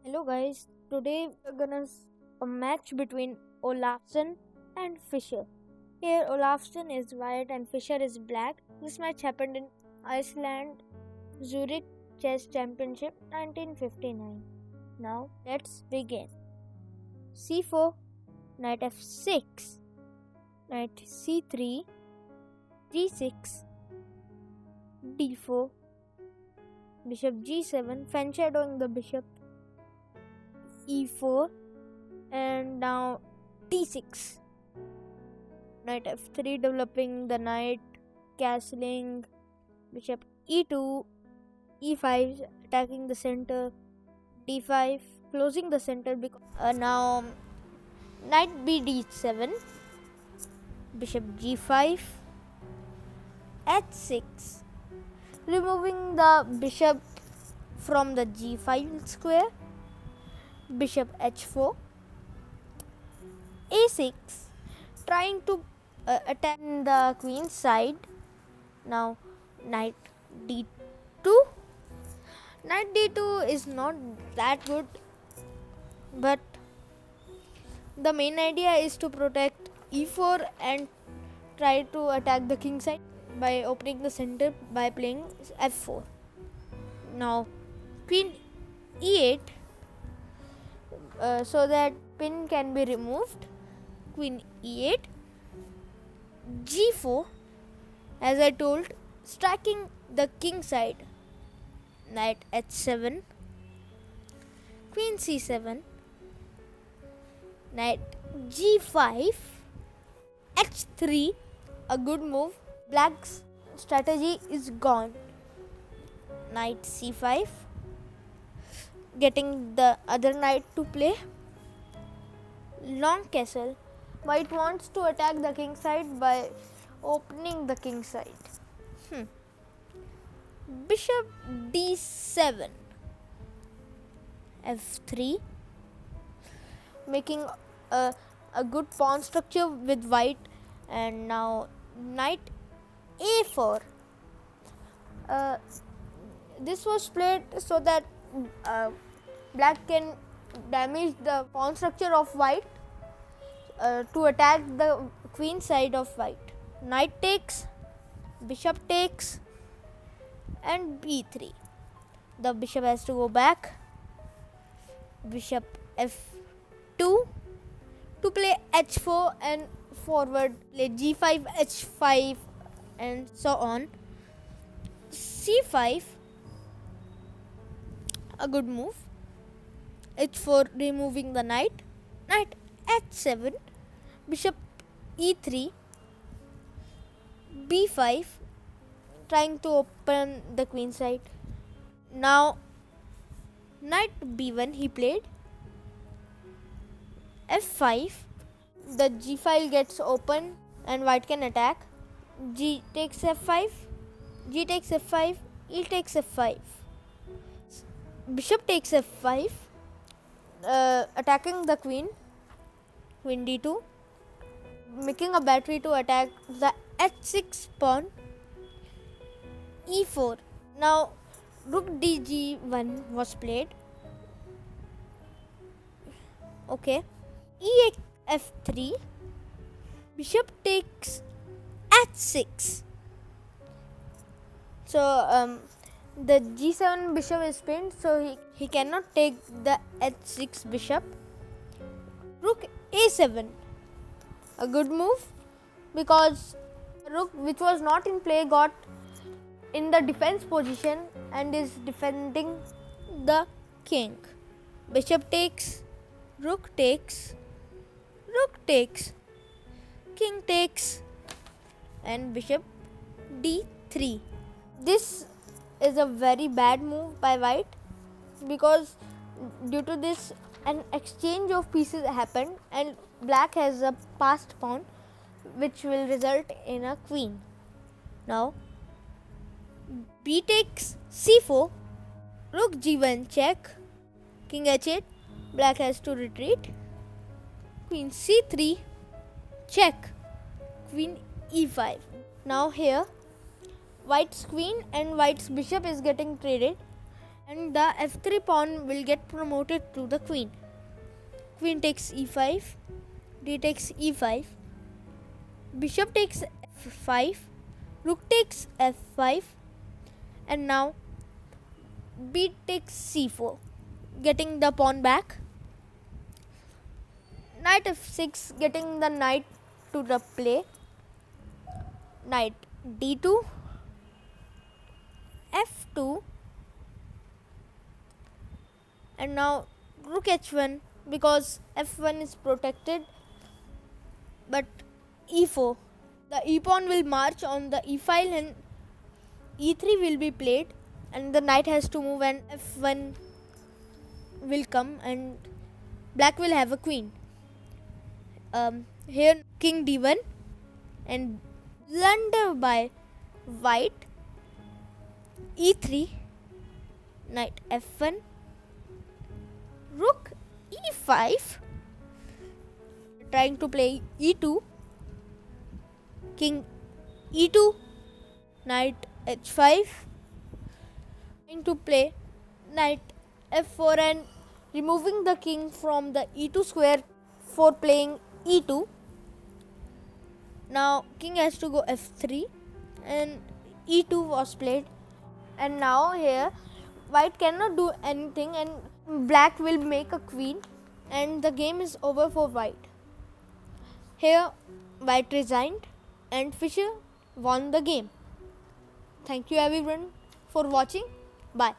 Hello guys, today we're gonna a match between Olafsson and Fischer. Here Olafsson is white and Fischer is black. This match happened in Iceland Zurich Chess Championship 1959. Now let's begin. C4, knight f6, knight c3, g6, d4, bishop g7, fan shadowing the bishop, e4, and now d6, knight f3, developing the knight, castling, bishop e2, e5, attacking the center, d5, closing the center. Now knight b d7, bishop g5, h6, removing the bishop from the g5 square, bishop h4, a6, trying to attack the queen's side. Now knight d2. Knight d2 is not that good, but the main idea is to protect e4 and try to attack the king side by opening the center by playing f4. Now queen e8, so that pin can be removed. Queen e8, g4, as I told, striking the king side. Knight h7, queen c7, knight g5, h3, a good move. Black's strategy is gone. Knight c5, getting the other knight to play. Long castle. White wants to attack the king side by opening the king side. Bishop d7, f3, making a good pawn structure with white. And now knight a4. This was played so that black can damage the pawn structure of white to attack the queen side of white. Knight takes, bishop takes, and b3. The bishop has to go back. Bishop f2 to play h4 and forward play g5, h5, and so on. c5, a good move. h4, removing the knight. Knight h7, bishop e3, b5, trying to open the queen side. Now knight b1 he played, f5, the g file gets open and white can attack. G takes f5, g takes f5, e takes f5, bishop takes f5, attacking the queen. Queen d2, making a battery to attack the h6 pawn. e4. Now rook dg1 was played. Okay. e8 f3, bishop takes h6. So the g7 bishop is pinned, so he cannot take the h6 bishop. Rook a7, a good move, because rook which was not in play got in the defense position and is defending the king. Bishop takes, rook takes, king takes, and bishop d3. This is a very bad move by white, because due to this an exchange of pieces happened and black has a passed pawn which will result in a queen. Now b takes c4, rook g1 check, king h8, black has to retreat. Queen c3 check, queen e5. Now here white's queen and white's bishop is getting traded, and the f3 pawn will get promoted to the queen. Queen takes e5, d takes e5, bishop takes f5, rook takes f5, and now b takes c4, getting the pawn back. Knight f6, getting the knight to the play. Knight d2, f2, and now rook h1, because f1 is protected, but e4. The e pawn will march on the e file and e3 will be played, and the knight has to move and f1 will come and black will have a queen. Here king d1 and blunder by white. e3, knight f1, rook e5, trying to play e2, king e2, knight h5, trying to play knight f4 and removing the king from the e2 square for playing e2. Now king has to go f3 and e2 was played, and now here white cannot do anything and black will make a queen and the game is over for white. Here white resigned and Fischer won the game. Thank you everyone for watching. Bye.